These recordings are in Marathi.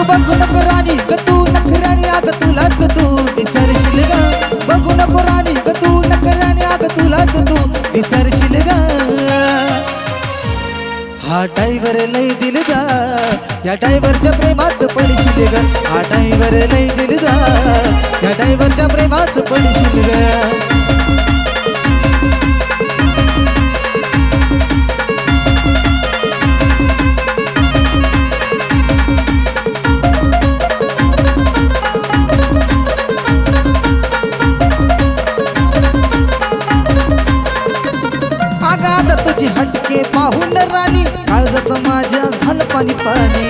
बघू नको राणी ग तू नखराणी अग तुलाच तू विसरशील ग बघू नको राणी ग तू नखराणी अग तुलाच तू विसरशील ग हा ड्रायव्हर लय दिलगा या ड्रायव्हरच्या प्रेमात पडशील ग हा ड्रायव्हर लय दिलगा या ड्रायव्हरच्या प्रेमात पडशील ग तुझी हटके पाहून राणी काळजात माझ्या झालं पाणी पाणी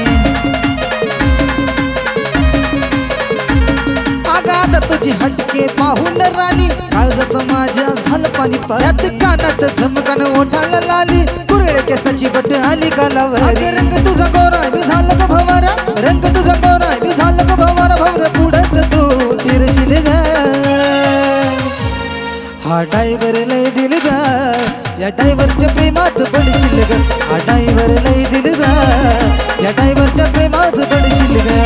आगात तुझी हटके पाहून राणी काळजात माझ्या झालं पाणी पाणी कानात झमकान ओठाला लाली कुरळे केसाची बट आली गालावर रंग तुझा गोरा मी झालं ग भवारा रंग तुझा गोरा मी झालं ग भवारा भवर पुढच तू फिरशील ग हा ड्रायव्हर लय दिलगा या ड्रायव्हरच्या प्रेमात पडशील ग हा ड्रायव्हर लय दिलगा या ड्रायव्हरच्या प्रेमात पडशील ग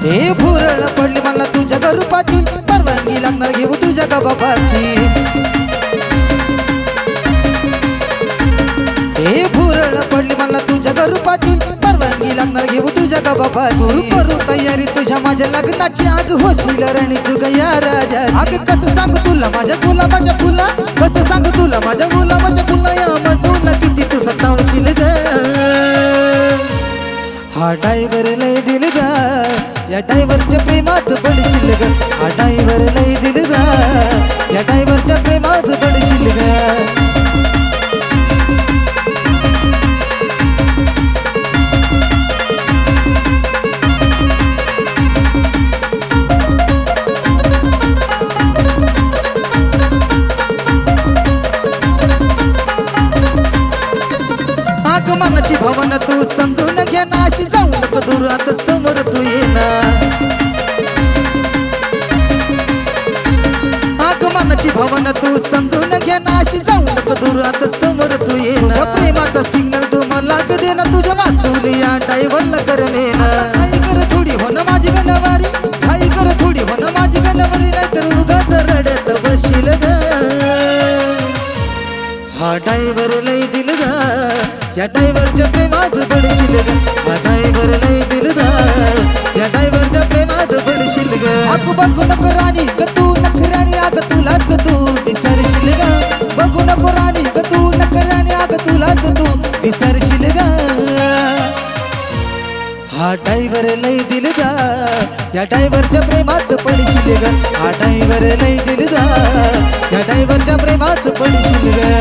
हे भुरळ पडली मला तुझ्या गरुपाची परवानगी लागणार घेऊ तुझ्या गा बाबाची हे भुरळ पडली मला तुझ्या गरुपाची परवानगी लागणार घेऊ तुझ्या गा बाबाची करू तयारी तुझ्या माझ्या लग्नाची आग होशील राणी तू गया राजा आग कसं सांगू तुला माझ्या गुलाबाच्या फुला कसं सांगू तुला माझ्या गुलाबाच्या फुला या म्हणून किती तू सतावशील ग हा ड्रायव्हर लय दिलगा या ड्रायव्हरच्या प्रेमात पडशील ग हा ड्रायव्हर लय दिलगा या ड्रायव्हरच्या प्रेमात पडशील ग आगमनाची भावना तू समजून घे ना अशी जाऊ नको दूर आता समोर तू ये ना आगमनाची भावना तू समजून घे ना अशी जाऊ नको दूर आता समोर तू ये ना प्रेमाचा सिग्नल तू मला दे ना तुझ्या वाचून या ड्रायव्हरला कर ना घाई कर थोडी हो ना माझी गणवारी घाई कर थोडी हो ना माझी गणवारी नाहीतर उगाच रडत बसशील ग हा ड्रायव्हर लय दिलगा या ड्रायव्हरच्या प्रेमात पडशील ग हा ड्रायव्हर लय दिलगा या ड्रायव्हरच्या प्रेमात पडशील ग आगू बघू नको राणी ग तू नखराणी अग तुलाच तू विसरशील ग बघू नको राणी ग तू नखराणी अग तुलाच तू विसरशील ग हा ड्रायव्हर लय दिलगा या ड्रायव्हरच्या प्रेमात पडशील ग हा ड्रायव्हर लय दिलगा या ड्रायव्हरच्या प्रेमात पडशील ग